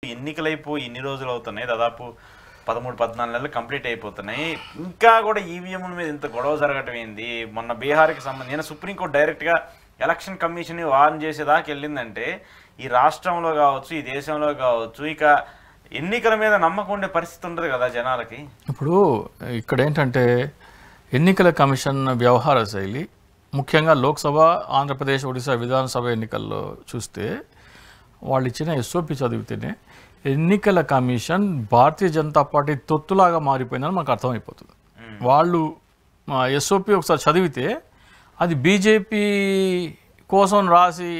ఎన్నికలైపోయి ఇన్ని రోజులు అవుతున్నాయి, దాదాపు 13-14 నెలలు కంప్లీట్ అయిపోతున్నాయి. ఇంకా కూడా ఈవీఎంల మీద ఇంత గొడవ జరగటం ఏంది? మొన్న బీహార్కి సంబంధించిన సుప్రీంకోర్టు డైరెక్ట్గా ఎలక్షన్ కమిషన్ వార్న్ చేసేదాకా వెళ్ళిందంటే ఈ రాష్ట్రంలో కావచ్చు, ఈ దేశంలో కావచ్చు, ఇక ఎన్నికల మీద నమ్మకం ఉండే పరిస్థితి ఉంటుంది కదా జనాలకి. ఇప్పుడు ఇక్కడ ఏంటంటే ఎన్నికల కమిషన్ వ్యవహార శైలి ముఖ్యంగా లోక్సభ, ఆంధ్రప్రదేశ్, ఒడిశా విధానసభ ఎన్నికల్లో చూస్తే వాళ్ళు ఇచ్చిన ఎస్ఓపి చదివితేనే ఎన్నికల కమిషన్ భారతీయ జనతా పార్టీ తొత్తులాగా మారిపోయిందని మనకు అర్థమైపోతుంది. వాళ్ళు ఎస్ఓపి ఒకసారి చదివితే అది బీజేపీ కోసం రాసి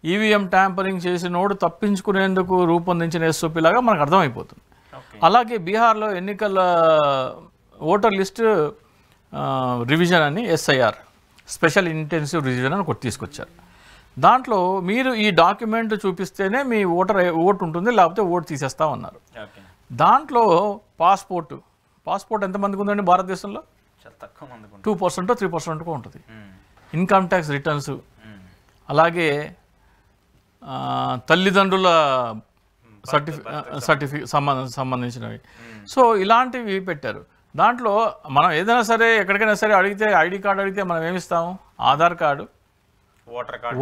ఈవీఎం ట్యాంపరింగ్ చేసినోడు తప్పించుకునేందుకు రూపొందించిన ఎస్ఓపి లాగా మనకు అర్థమైపోతుంది. అలాగే బీహార్లో ఎన్నికల ఓటర్ లిస్ట్ రివిజన్ అని ఎస్ఐఆర్ స్పెషల్ ఇంటెన్సివ్ రివిజన్ అని ఒకటి తీసుకొచ్చారు. దాంట్లో మీరు ఈ డాక్యుమెంట్ చూపిస్తేనే మీ ఓటు ఉంటుంది, లేకపోతే ఓటు తీసేస్తా ఉన్నారు. దాంట్లో పాస్పోర్ట్ ఎంతమందికి ఉందండి భారతదేశంలో? 2% 3% ఉంటుంది. ఇన్కమ్ ట్యాక్స్ రిటర్న్స్, అలాగే తల్లిదండ్రుల సర్టిఫికేట్ సంబంధించినవి. సో ఇలాంటివి పెట్టారు. దాంట్లో మనం ఏదైనా సరే ఎక్కడికైనా సరే అడిగితే ఐడి కార్డు అడిగితే మనం ఏమిస్తాము? Aadhaar card,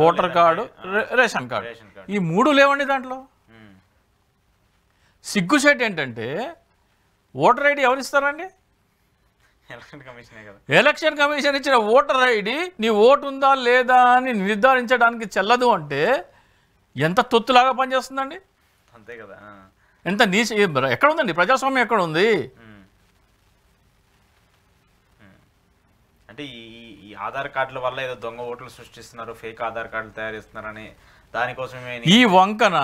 voter card, ration card. ఈ 3 లేవండి దాంట్లో. సిగ్గుచేటు ఏంటంటే ఓటర్ ఐడి ఎవరు ఇస్తారండి? ఎలక్షన్ కమిషన్ ఇచ్చిన ఓటర్ ఐడి నీ ఓటు ఉందా లేదా అని నిర్ధారించడానికి చెల్లదు అంటే ఎంత తొత్తులాగా పనిచేస్తుందండి. అంతే కదా. ఎంత ఎక్కడ ఉందండి ప్రజాస్వామ్యం? ఎక్కడ ఉంది? అంటే ఈ ఆధార్ కార్డుల వల్ల ఏదో దొంగ ఓట్లు సృష్టిస్తున్నారు, ఫేక్ ఆధార్ కార్డులు తయారు చేస్తున్నారని దానికోసమే ఈ వంకన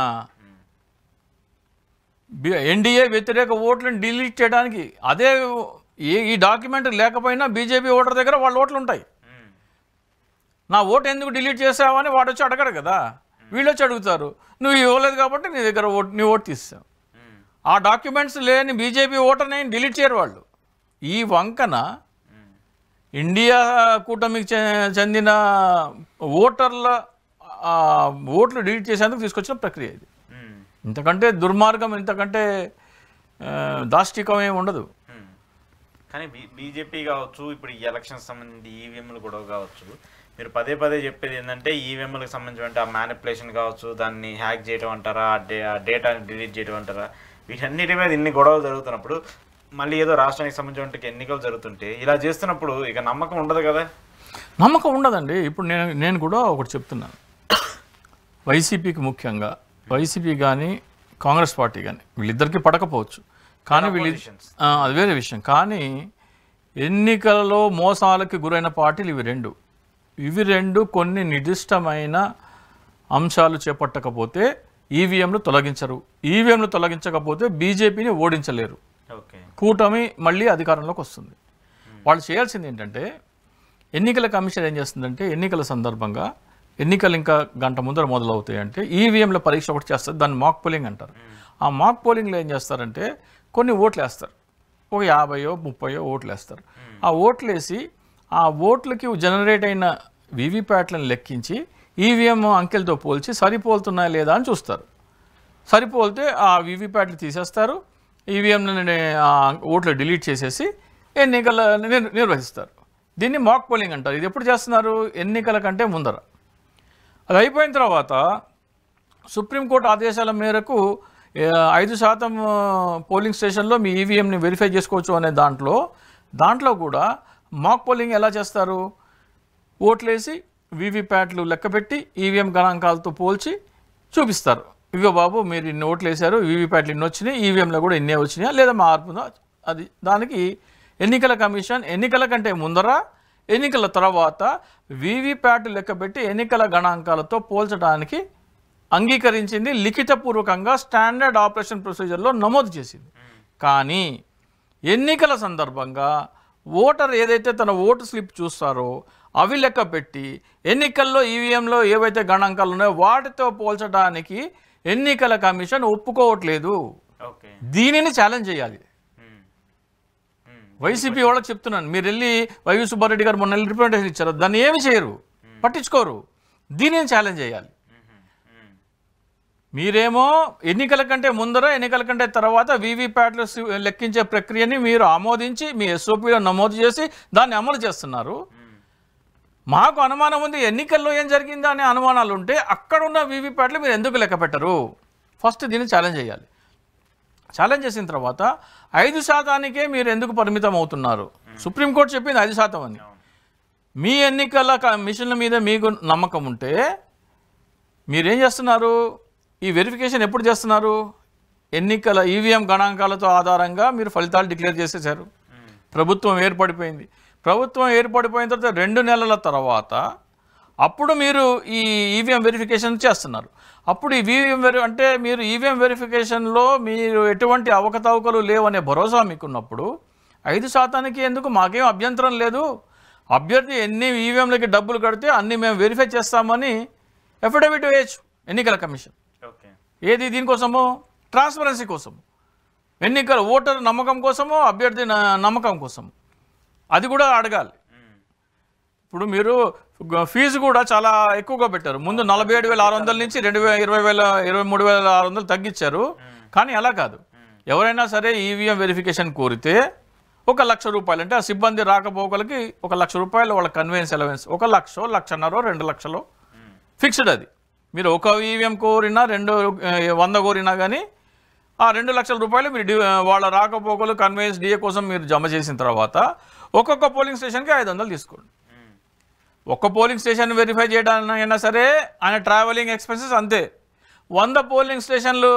ఎన్డీఏ వ్యతిరేక ఓట్లను డిలీట్ చేయడానికి అదే ఈ డాక్యుమెంట్ లేకపోయినా బీజేపీ ఓటర్ దగ్గర వాళ్ళ ఓట్లు ఉంటాయి. నా ఓటు ఎందుకు డిలీట్ చేసావని వాడు వచ్చి అడగడు కదా, వీళ్ళు వచ్చి అడుగుతారు. నువ్వు ఇవ్వలేదు కాబట్టి నీ దగ్గర నీ ఓటు తీసావు. ఆ డాక్యుమెంట్స్ లేని బీజేపీ ఓటర్ని డిలీట్ చేయరు వాళ్ళు. ఈ వంకన ఇండియా కూటమికి చెందిన ఓటర్ల ఓట్లు డిలీట్ చేసేందుకు తీసుకొచ్చిన ప్రక్రియ ఇది. ఇంతకంటే దుర్మార్గం, ఇంతకంటే దాష్టికం ఏమి ఉండదు. కానీ బీజేపీ కావచ్చు, ఇప్పుడు ఈ ఎలక్షన్ సంబంధించి ఈవీఎంలు కూడా కావచ్చు, మీరు పదే చెప్పేది ఏంటంటే ఈవీఎంలకు సంబంధించిన ఆ మ్యానిపులేషన్ కావచ్చు, దాన్ని హ్యాక్ చేయడం అంటారా, ఆ డేటాని డిలీట్ చేయడం అంటారా, వీటన్నిటి మీద ఇన్ని గొడవలు జరుగుతున్నప్పుడు మళ్ళీ ఏదో రాష్ట్రానికి సంబంధించిన ఎన్నికలు జరుగుతుంటే ఇలా చేస్తున్నప్పుడు ఇక నమ్మకం ఉండదు కదా. నమ్మకం ఉండదండి. ఇప్పుడు నేను కూడా ఒకటి చెప్తున్నాను. వైసీపీకి ముఖ్యంగా వైసీపీ కానీ కాంగ్రెస్ పార్టీ కానీ వీళ్ళిద్దరికీ పడకపోవచ్చు, కానీ అది వేరే విషయం. కానీ ఎన్నికలలో మోసాలకి గురైన పార్టీలు ఇవి రెండు కొన్ని నిర్దిష్టమైన అంశాలు చేపట్టకపోతే ఈవీఎంలు తొలగించరు. ఈవీఎంలు తొలగించకపోతే బీజేపీని ఓడించలేరు. కూటమి మళ్ళీ అధికారంలోకి వస్తుంది. వాళ్ళు చేయాల్సింది ఏంటంటే, ఎన్నికల కమిషన్ ఏం చేస్తుందంటే ఎన్నికల సందర్భంగా ఎన్నికలు ఇంకా గంట ముందర మొదలవుతాయి అంటే ఈవీఎంల పరీక్ష ఒకటి చేస్తారు, దాన్ని మాక్ పోలింగ్ అంటారు. ఆ మాక్ పోలింగ్లో ఏం చేస్తారంటే కొన్ని ఓట్లు వేస్తారు, ఒక 50-30 ఓట్లు వేస్తారు. ఆ ఓట్లు వేసి ఆ ఓట్లకి జనరేట్ అయిన వీవీప్యాట్లను లెక్కించి ఈవీఎం అంకెలతో పోల్చి సరిపోలుతున్నాయా లేదా అని చూస్తారు. సరిపోలితే ఆ వీవీప్యాట్లు తీసేస్తారు, ఈవీఎంలని ఓట్లు డిలీట్ చేసేసి ఎన్నికల నిర్వహిస్తారు. దీన్ని మాక్ పోలింగ్ అంటారు. ఇది ఎప్పుడు చేస్తున్నారు? ఎన్నికల కంటే ముందర. అది అయిపోయిన తర్వాత సుప్రీంకోర్టు ఆదేశాల మేరకు 5% పోలింగ్ స్టేషన్లో మీ ఈవీఎంని వెరిఫై చేసుకోవచ్చు అనే దాంట్లో కూడా మాక్ పోలింగ్ ఎలా చేస్తారు? ఓట్లేసి వీవీప్యాట్లు లెక్కపెట్టి ఈవీఎం గణాంకాలతో పోల్చి చూపిస్తారు. ఇగో బాబు మీరు ఇన్ని ఓట్లు వేశారు, వీవీప్యాట్లు ఇన్ని వచ్చినాయి, ఈవీఎంలో కూడా ఇన్నే వచ్చినాయా లేదా మార్పు ఉందా? అది దానికి ఎన్నికల కమిషన్ ఎన్నికల కంటే ముందర ఎన్నికల తర్వాత వీవీప్యాట్ లెక్కపెట్టి ఎన్నికల గణాంకాలతో పోల్చడానికి అంగీకరించింది, లిఖితపూర్వకంగా స్టాండర్డ్ ఆపరేషన్ ప్రొసీజర్లో నమోదు చేసింది. కానీ ఎన్నికల సందర్భంగా ఓటర్ ఏదైతే తన ఓటు స్లిప్ చూస్తారో అవి లెక్క పెట్టి ఎన్నికల్లో ఈవీఎంలో ఏవైతే గణాంకాలు ఉన్నాయో వాటితో పోల్చడానికి ఎన్నికల కమిషన్ ఒప్పుకోవట్లేదు. దీనిని ఛాలెంజ్ చేయాలి. వైసీపీ వాళ్ళకి చెప్తున్నాను, మీరు వెళ్ళి వైవి సుబ్బారెడ్డి గారు మొన్న రిప్రజెంటేషన్ ఇచ్చారు, దాన్ని ఏమి చేయరు, పట్టించుకోరు. దీనిని ఛాలెంజ్ చేయాలి. మీరేమో ఎన్నికల కంటే ముందర ఎన్నికల కంటే తర్వాత వీవీప్యాట్లు లెక్కించే ప్రక్రియని మీరు ఆమోదించి మీ ఎస్ఓపిలో నమోదు చేసి దాన్ని అమలు చేస్తున్నారు. మాకు అనుమానం ఉంది ఎన్నికల్లో ఏం జరిగిందా అనే అనుమానాలు ఉంటే అక్కడున్న వీవీప్యాట్లు మీరు ఎందుకు లెక్క పెట్టరు? ఫస్ట్ దీన్ని ఛాలెంజ్ చేయాలి. ఛాలెంజ్ చేసిన తర్వాత 5%కే మీరు ఎందుకు పరిమితం అవుతున్నారు? సుప్రీంకోర్టు చెప్పింది 5% అని. మీ ఎన్నికల మిషన్ల మీద మీకు నమ్మకం ఉంటే మీరేం చేస్తున్నారు? ఈ వెరిఫికేషన్ ఎప్పుడు చేస్తున్నారు? ఎన్నికల ఈవీఎం గణాంకాలతో ఆధారంగా మీరు ఫలితాలు డిక్లేర్ చేసేసారు. ప్రభుత్వం ఏర్పడిపోయింది. ప్రభుత్వం ఏర్పడిపోయిన తర్వాత 2 నెలల తర్వాత అప్పుడు మీరు ఈ ఈవీఎం వెరిఫికేషన్ చేస్తున్నారు. అప్పుడు ఈ అంటే మీరు ఈవీఎం వెరిఫికేషన్లో మీరు ఎటువంటి అవకతవకలు లేవనే భరోసా మీకున్నప్పుడు 5%కి ఎందుకు మాకేం అభ్యంతరం లేదు, అభ్యర్థి ఎన్ని ఈవీఎంలకి డబ్బులు కడితే అన్ని మేము వెరిఫై చేస్తామని అఫిడవిట్ వేయచ్చు ఎన్నికల కమిషన్. ఏది దీనికోసము? ట్రాన్స్పరెన్సీ కోసము, ఎన్నికల ఓటర్ నమ్మకం కోసము, అభ్యర్థి నమ్మకం కోసము. అది కూడా అడగాలి. ఇప్పుడు మీరు ఫీజు కూడా చాలా ఎక్కువగా పెట్టారు. ముందు 47,600 నుంచి 23,600 తగ్గించారు. కానీ అలా కాదు. ఎవరైనా సరే ఈవీఎం వెరిఫికేషన్ కోరితే 1,00,000 రూపాయలు, అంటే ఆ సిబ్బంది రాకపోకలకి 1,00,000 రూపాయలు వాళ్ళ కన్వీనియన్స్ అలవెన్స్. 1,00,000, 1,50,000, 2,00,000 ఫిక్స్డ్. అది మీరు ఒక ఈవీఎం కోరినా 100 కోరినా కానీ ఆ 2,00,000 రూపాయలు మీరు వాళ్ళ రాకపోకలు కన్వీనియన్స్ డిఏ కోసం మీరు జమ చేసిన తర్వాత ఒక్కొక్క పోలింగ్ స్టేషన్కి 500 తీసుకోండి. ఒక్క పోలింగ్ స్టేషన్ వెరిఫై చేయడానికి అయినా సరే ఆయన ట్రావెలింగ్ ఎక్స్పెన్సెస్ అంతే. 100 పోలింగ్ స్టేషన్లు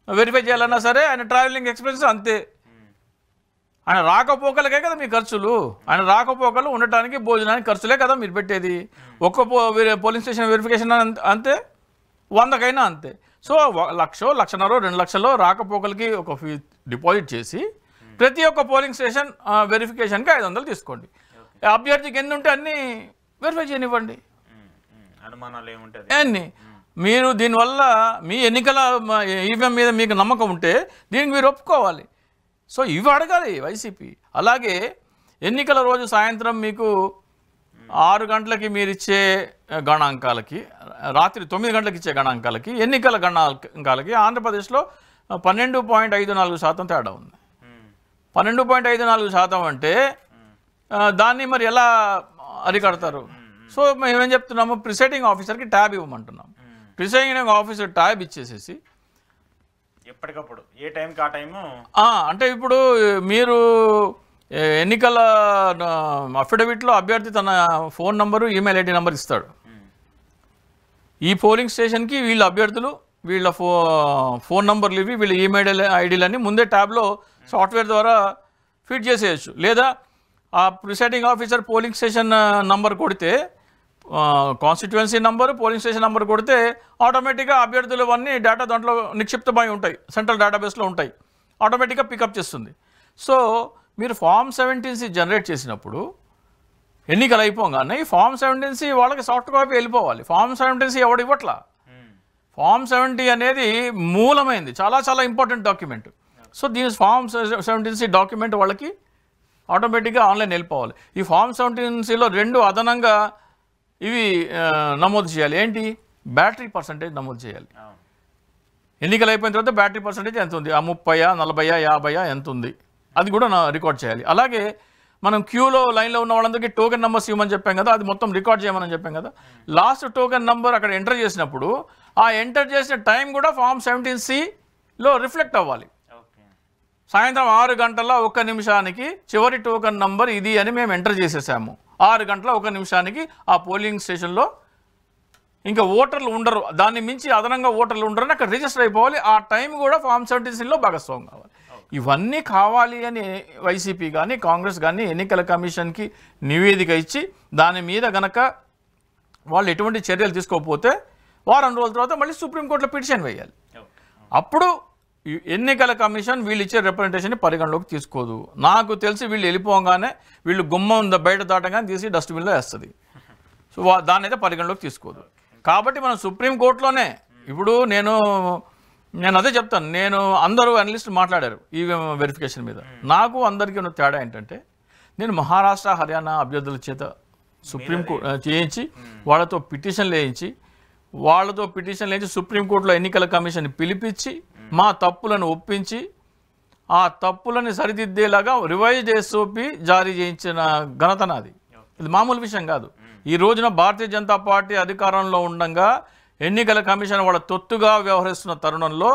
వెరిఫై చేయాలన్నా సరే ఆయన ట్రావెలింగ్ ఎక్స్పెన్సెస్ అంతే. ఆయన రాకపోకలకే కదా మీ ఖర్చులు. ఆయన రాకపోకలు ఉండటానికి భోజనానికి ఖర్చులే కదా మీరు పెట్టేది. ఒక్క పోలింగ్ స్టేషన్ వెరిఫికేషన్ అంతే, 100కైనా అంతే. సో 1,00,000, 1,50,000, 2,00,000 రాకపోకలకి ఒక ఫీ డిపాజిట్ చేసి ప్రతి ఒక్క పోలింగ్ స్టేషన్ వెరిఫికేషన్కి 500 తీసుకోండి. అభ్యర్థికి ఎన్ని ఉంటే అన్ని వెరిఫై చేయనివ్వండి. అనుమానాలు ఏముంటాయి అన్ని మీరు దీనివల్ల మీ ఎన్నికల ఈవీఎం మీద మీకు నమ్మకం ఉంటే దీనికి మీరు ఒప్పుకోవాలి. సో ఇవి అడగాలి వైసీపీ. అలాగే ఎన్నికల రోజు సాయంత్రం మీకు 6 గంటలకి మీరు ఇచ్చే గణాంకాలకి, రాత్రి 9 గంటలకు ఇచ్చే గణాంకాలకి, ఎన్నికల గణాంకాలకి ఆంధ్రప్రదేశ్లో 12.54% తేడా ఉంది. 12.54% అంటే దాన్ని మరి ఎలా అరికడతారు? సో మేమేం చెప్తున్నాము, ప్రిసైడింగ్ ఆఫీసర్కి ట్యాబ్ ఇవ్వమంటున్నాం. ప్రిసైడింగ్ ఆఫీసర్ ట్యాబ్ ఇచ్చేసేసి ఎప్పటికప్పుడు ఏ టైంకి ఆ టైము, అంటే ఇప్పుడు మీరు ఎన్నికల అఫిడవిట్లో అభ్యర్థి తన phone number, email ID number ఇస్తాడు. ఈ పోలింగ్ స్టేషన్కి వీళ్ళ అభ్యర్థులు వీళ్ళ ఫోన్ నంబర్లు ఇవి, వీళ్ళ ఈమెయిల్ ఐడీలన్నీ ముందే ట్యాబ్లో సాఫ్ట్వేర్ ద్వారా ఫీడ్ చేసేయచ్చు. లేదా ఆ presiding officer polling station number కొడితే, constituency number, polling station number కొడితే ఆటోమేటిక్గా అభ్యర్థులు అన్నీ డేటా దాంట్లో నిక్షిప్తమై ఉంటాయి, సెంట్రల్ డేటాబేస్లో ఉంటాయి, ఆటోమేటిక్గా పికప్ చేస్తుంది. సో మీరు Form 17C జనరేట్ చేసినప్పుడు ఎన్నికలు అయిపోగానే ఈ Form 17C వాళ్ళకి సాఫ్ట్ కాపీ వెళ్ళిపోవాలి. Form 17C ఎవడు ఇవ్వట్లా. Form 70 అనేది మూలమైంది, చాలా చాలా ఇంపార్టెంట్ డాక్యుమెంట్. సో దీని Form 17C డాక్యుమెంట్ వాళ్ళకి ఆటోమేటిక్గా ఆన్లైన్ వెళ్ళిపోవాలి. ఈ Form 17Cలో 2 అదనంగా ఇవి నమోదు చేయాలి. ఏంటి? బ్యాటరీ పర్సంటేజ్ నమోదు చేయాలి. ఎన్నికలు అయిపోయిన తర్వాత బ్యాటరీ పర్సంటేజ్ ఎంత ఉంది, 30, 40, 50 ఎంత ఉంది, అది కూడా రికార్డ్ చేయాలి. అలాగే మనం క్యూలో లైన్లో ఉన్న వాళ్ళందరికీ టోకెన్ నెంబర్స్ ఇవ్వమని చెప్పాం కదా, అది మొత్తం రికార్డ్ చేయమని చెప్పాం కదా. లాస్ట్ టోకెన్ నెంబర్ అక్కడ ఎంటర్ చేసినప్పుడు ఆ ఎంటర్ చేసిన టైం కూడా Form 17Cలో రిఫ్లెక్ట్ అవ్వాలి. సాయంత్రం 6 గంటల 1 నిమిషానికి చివరి టోకెన్ నంబర్ ఇది అని మేము ఎంటర్ చేసేసాము. 6 గంటల 1 నిమిషానికి ఆ పోలింగ్ స్టేషన్లో ఇంకా ఓటర్లు ఉండరు, దాన్ని మించి అదనంగా ఓటర్లు ఉండరని అక్కడ రిజిస్టర్ అయిపోవాలి. ఆ టైం కూడా Form 17Cలో భాగస్వామ్యం కావాలి. ఇవన్నీ కావాలి అని వైసీపీ కానీ కాంగ్రెస్ కానీ ఎన్నికల కమిషన్కి నివేదిక ఇచ్చి దాని మీద గనక వాళ్ళు ఎటువంటి చర్యలు తీసుకోకపోతే వారం రోజుల తర్వాత మళ్ళీ సుప్రీంకోర్టులో పిటిషన్ వేయాలి. అప్పుడు ఎన్నికల కమిషన్ వీళ్ళు ఇచ్చే రిప్రజెంటేషన్ని పరిగణలోకి తీసుకోదు. నాకు తెలిసి వీళ్ళు వెళ్ళిపోగానే వీళ్ళు గుమ్మం బయట దాటగానే తీసి డస్ట్బిన్లో వేస్తుంది. సో దాన్ని అయితే పరిగణలోకి తీసుకోదు. కాబట్టి మనం సుప్రీంకోర్టులోనే ఇప్పుడు నేను అదే చెప్తాను. అందరూ అనలిస్టులు మాట్లాడారు ఈవీఎం వెరిఫికేషన్ మీద. నాకు అందరికీ ఉన్న తేడా ఏంటంటే, నేను మహారాష్ట్ర, హర్యానా అభ్యర్థుల చేత సుప్రీంకోర్టు చేయించి వాళ్ళతో పిటిషన్లు వేయించి వాళ్ళతో పిటిషన్ లేచి సుప్రీంకోర్టులో ఎన్నికల కమిషన్ పిలిపించి మా తప్పులను ఒప్పించి ఆ తప్పులని సరిదిద్దేలాగా రివైజ్డ్ ఎస్ఓపి జారీ చేయించిన ఘనత నాది. ఇది మామూలు విషయం కాదు. ఈ రోజున భారతీయ జనతా పార్టీ అధికారంలో ఉండగా ఎన్నికల కమిషన్ వాళ్ళ తొత్తుగా వ్యవహరిస్తున్న తరుణంలో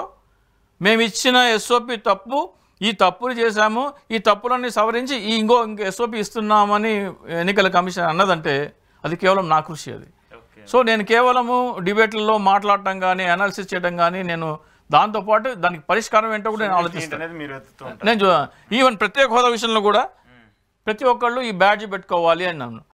మేము ఇచ్చిన ఎస్ఓపి తప్పు, ఈ తప్పులు చేశాము, ఈ తప్పులన్నీ సవరించి ఇంకో ఎస్ఓపి ఇస్తున్నామని ఎన్నికల కమిషన్ అన్నదంటే అది కేవలం నా కృషి అది. సో నేను కేవలము డిబేట్లలో మాట్లాడటం కానీ అనాలిసిస్ చేయడం కానీ నేను దాంతోపాటు దానికి పరిష్కారం ఏంటో కూడా నేను ఆలోచిస్తాను. నేను ఈవెన్ ప్రత్యేక హోదా విషయంలో కూడా ప్రతి ఒక్కళ్ళు ఈ బ్యాడ్జ్ పెట్టుకోవాలి అని నన్ను